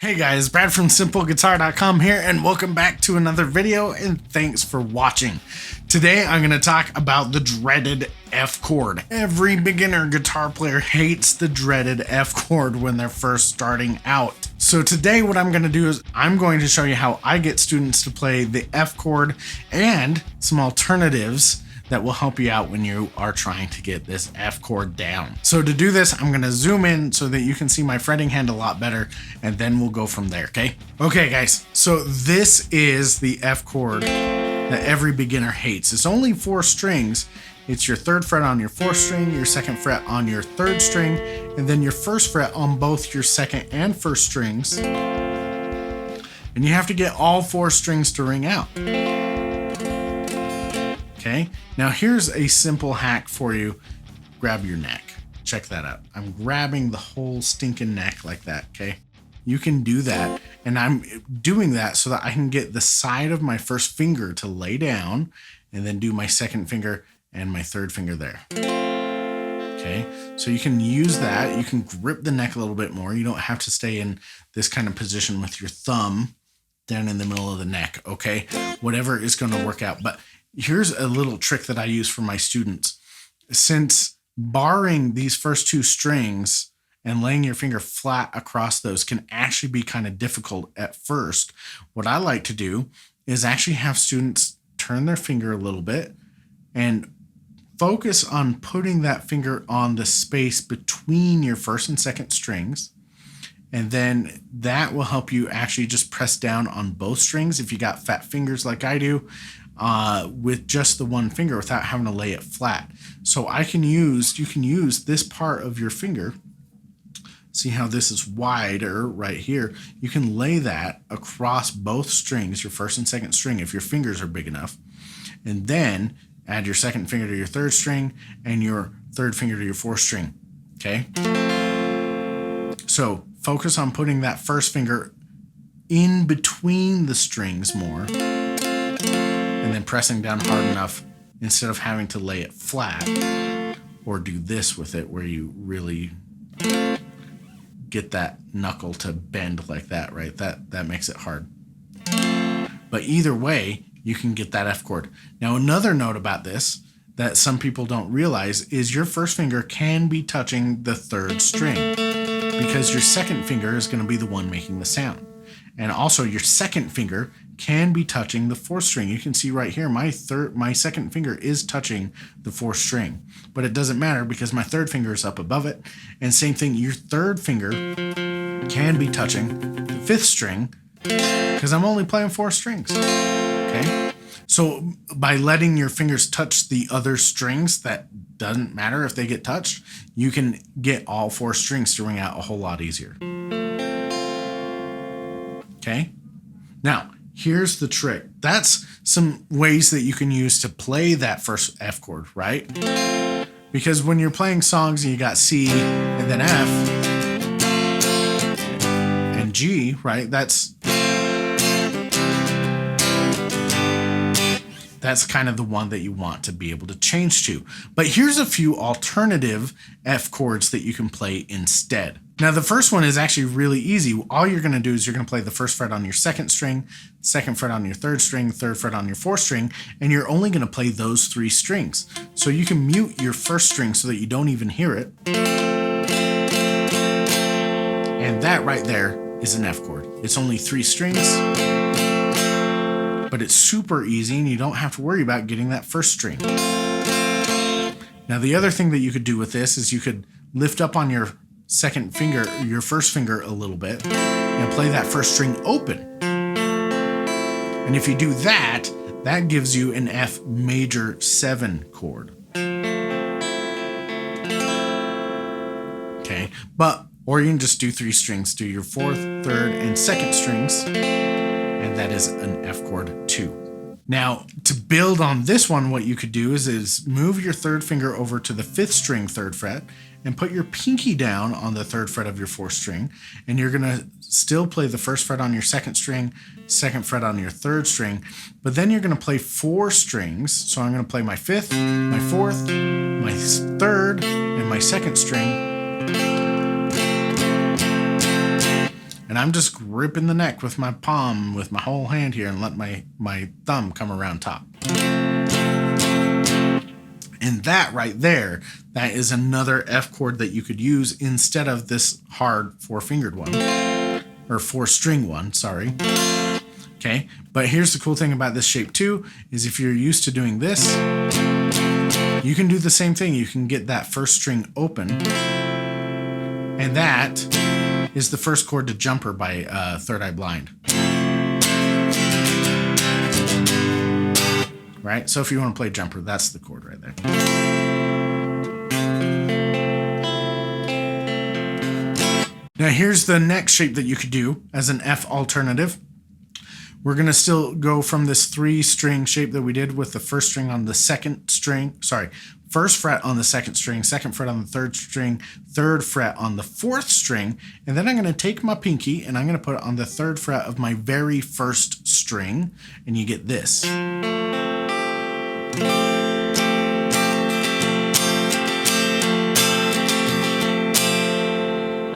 Hey guys, Brad from SimpleGuitar.com here, and welcome back to another video, and thanks for watching. Today I'm going to talk about the dreaded F chord. Every beginner guitar player hates the dreaded F chord when they're first starting out. So today what I'm going to do is I'm going to show you how I get students to play the F chord and some alternatives that will help you out when you are trying to get this F chord down. So to do this, I'm gonna zoom in so that you can see my fretting hand a lot better, and then we'll go from there, okay? Okay guys, so this is the F chord that every beginner hates. It's only 4 strings. It's your 3rd fret on your 4th string, your 2nd fret on your 3rd string, and then your 1st fret on both your 2nd and 1st strings. And you have to get all 4 strings to ring out. Okay, now here's a simple hack for you. Grab your neck. Check that out. I'm grabbing the whole stinking neck like that, okay? You can do that, and I'm doing that so that I can get the side of my 1st finger to lay down and then do my 2nd finger and my 3rd finger there. Okay, so you can use that. You can grip the neck a little bit more. You don't have to stay in this kind of position with your thumb down in the middle of the neck, okay? Whatever is going to work out. But here's a little trick that I use for my students. Since barring these first 2 strings and laying your finger flat across those can actually be kind of difficult at first, what I like to do is actually have students turn their finger a little bit and focus on putting that finger on the space between your 1st and 2nd strings. And then that will help you actually just press down on both strings if you got fat fingers like I do, with just the 1 finger without having to lay it flat. So you can use this part of your finger. See how this is wider right here? You can lay that across both strings, your 1st and 2nd string, if your fingers are big enough. And then add your 2nd finger to your 3rd string and your 3rd finger to your 4th string, okay? So focus on putting that 1st finger in between the strings more, and then pressing down hard enough instead of having to lay it flat or do this with it where you really get that knuckle to bend like that, right? That makes it hard. But either way, you can get that F chord. Now another note about this that some people don't realize is your 1st finger can be touching the 3rd string because your 2nd finger is going to be the one making the sound. And also your 2nd finger can be touching the 4th string. You can see right here, my 2nd finger is touching the 4th string, but it doesn't matter because my 3rd finger is up above it. And same thing, your 3rd finger can be touching the 5th string because I'm only playing 4 strings, okay? So by letting your fingers touch the other strings, that doesn't matter if they get touched, you can get all 4 strings to ring out a whole lot easier. Okay, now here's the trick. That's some ways that you can use to play that first F chord, right? Because when you're playing songs and you got C and then F and G, right? That's kind of the one that you want to be able to change to. But here's a few alternative F chords that you can play instead. Now the first one is actually really easy. All you're going to do is you're going to play the 1st fret on your 2nd string, 2nd fret on your 3rd string, 3rd fret on your 4th string, and you're only going to play those 3 strings. So you can mute your 1st string so that you don't even hear it. And that right there is an F chord. It's only 3 strings, but it's super easy and you don't have to worry about getting that 1st string. Now the other thing that you could do with this is you could lift up on your 2nd finger, your 1st finger a little bit and play that 1st string open. And if you do that, that gives you an F major 7 chord. Okay, or you can just do 3 strings, do your 4th, 3rd, and 2nd strings, and that is an F chord 2. Now, to build on this one, what you could do is move your 3rd finger over to the 5th string 3rd fret and put your pinky down on the 3rd fret of your 4th string, and you're gonna still play the 1st fret on your 2nd string, 2nd fret on your 3rd string, but then you're gonna play 4 strings. So I'm gonna play my 5th, my 4th, my 3rd, and my 2nd string, And I'm just gripping the neck with my palm, with my whole hand here, and let my thumb come around top. And that right there, that is another F chord that you could use instead of this hard 4-fingered one, or 4-string one, sorry. Okay, but here's the cool thing about this shape too, is if you're used to doing this, you can do the same thing. You can get that first string open, and that is the first chord to Jumper by Third Eye Blind. Right? So if you want to play Jumper, that's the chord right there. Now here's the next shape that you could do as an F alternative. We're going to still go from this 3-string shape that we did with the first string on the second string, first fret on the second string, second fret on the third string, third fret on the fourth string, and then I'm going to take my pinky and I'm going to put it on the third fret of my very first string, and you get this.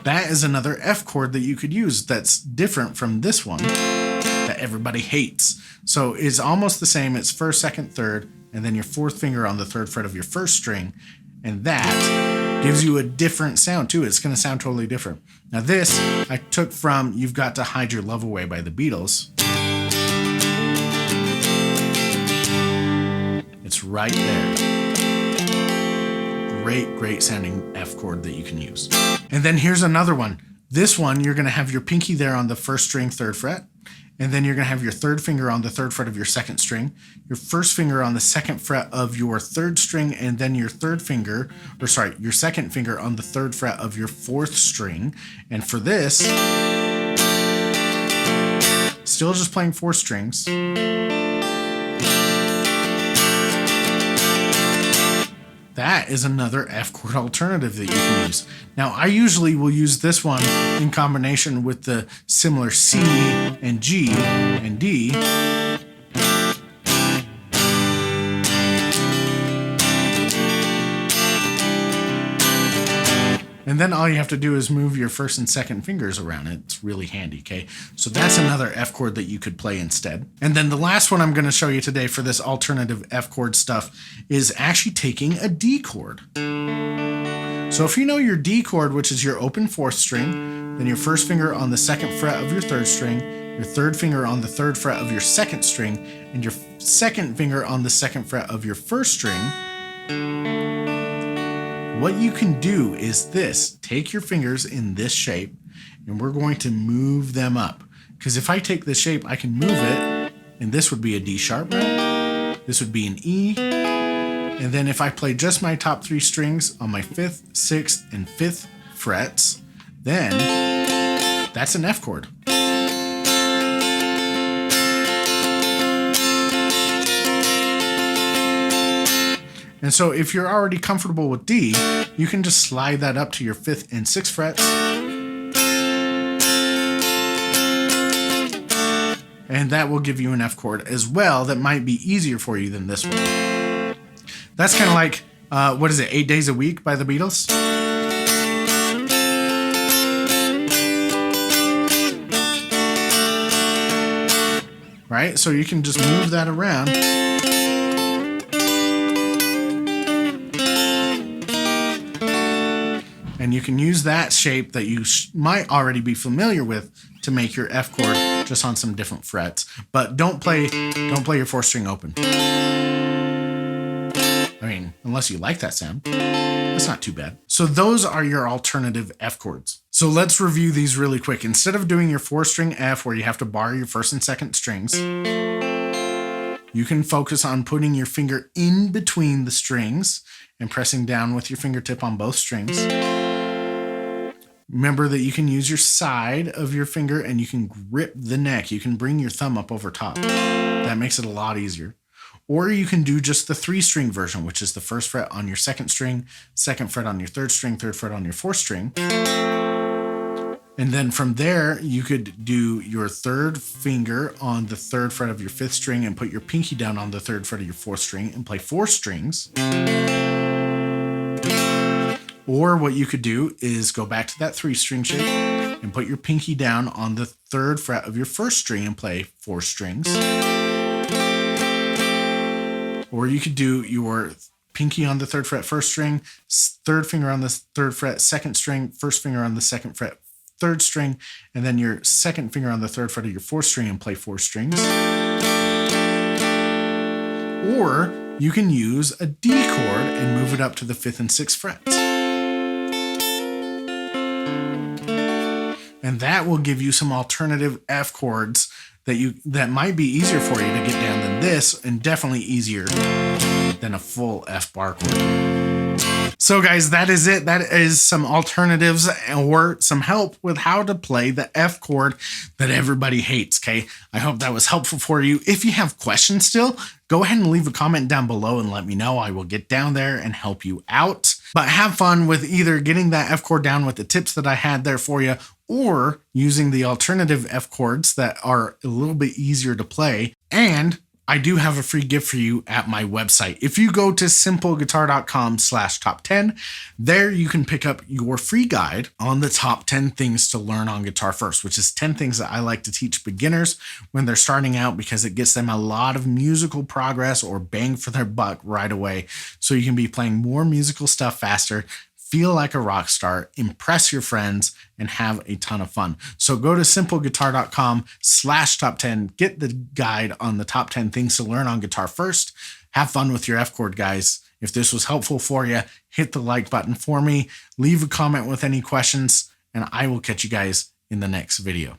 That is another F chord that you could use that's different from this one that everybody hates. So it's almost the same. It's first, second, third, and then your fourth finger on the third fret of your first string. And that gives you a different sound too. It's going to sound totally different. Now this I took from You've Got to Hide Your Love Away by the Beatles. It's right there. Great sounding F chord that you can use. And then here's another one. This one, you're going to have your pinky there on the first string, third fret. And then you're going to have your third finger on the third fret of your second string, your first finger on the second fret of your third string, and then your second finger on the third fret of your fourth string. And for this, still just playing 4 strings. That is another F chord alternative that you can use. Now, I usually will use this one in combination with the similar C and G and D. And then all you have to do is move your first and second fingers around it. It's really handy, okay? So that's another F chord that you could play instead. And then the last one I'm going to show you today for this alternative F chord stuff is actually taking a D chord. So if you know your D chord, which is your open 4th string, then your first finger on the second fret of your 3rd string, your third finger on the 3rd fret of your 2nd string, and your second finger on the 2nd fret of your 1st string, what you can do is this. Take your fingers in this shape, and we're going to move them up. Because if I take this shape, I can move it, and this would be a D sharp note. This would be an E. And then if I play just my top 3 strings on my 5th, 6th, and 5th frets, then that's an F chord. And so if you're already comfortable with D, you can just slide that up to your 5th and 6th frets. And that will give you an F chord as well that might be easier for you than this one. That's kind of like, 8 Days a Week by the Beatles? Right? So you can just move that around. And you can use that shape that you might already be familiar with to make your F chord just on some different frets. But don't play your 4th string open. I mean, unless you like that sound. That's not too bad. So those are your alternative F chords. So let's review these really quick. Instead of doing your 4-string F where you have to bar your 1st and 2nd strings, you can focus on putting your finger in between the strings and pressing down with your fingertip on both strings. Remember that you can use your side of your finger and you can grip the neck. You can bring your thumb up over top. That makes it a lot easier. Or you can do just the 3-string version, which is the 1st fret on your 2nd string, 2nd fret on your 3rd string, 3rd fret on your 4th string. And then from there, you could do your 3rd finger on the 3rd fret of your 5th string and put your pinky down on the 3rd fret of your 4th string and play 4 strings. Or what you could do is go back to that 3-string shape, and put your pinky down on the 3rd fret of your 1st string and play 4 strings. Or you could do your pinky on the 3rd fret 1st string, 3rd finger on the 3rd fret 2nd string, 1st finger on the 2nd fret 3rd string, and then your 2nd finger on the 3rd fret of your 4th string and play 4 strings. Or you can use a D chord and move it up to the 5th and 6th frets. And that will give you some alternative F chords that might be easier for you to get down than this, and definitely easier than a full F bar chord. So guys, that is it. That is some alternatives or some help with how to play the F chord that everybody hates, okay? I hope that was helpful for you. If you have questions still, go ahead and leave a comment down below and let me know. I will get down there and help you out. But have fun with either getting that F chord down with the tips that I had there for you, or using the alternative F chords that are a little bit easier to play. And I do have a free gift for you at my website. If you go to simpleguitar.com/top10, there you can pick up your free guide on the top 10 things to learn on guitar first, which is 10 things that I like to teach beginners when they're starting out, because it gets them a lot of musical progress or bang for their buck right away. So you can be playing more musical stuff faster, feel like a rock star, impress your friends, and have a ton of fun. So go to simpleguitar.com/top10, get the guide on the top 10 things to learn on guitar first. Have fun with your F chord, guys. If this was helpful for you, hit the like button for me, leave a comment with any questions, and I will catch you guys in the next video.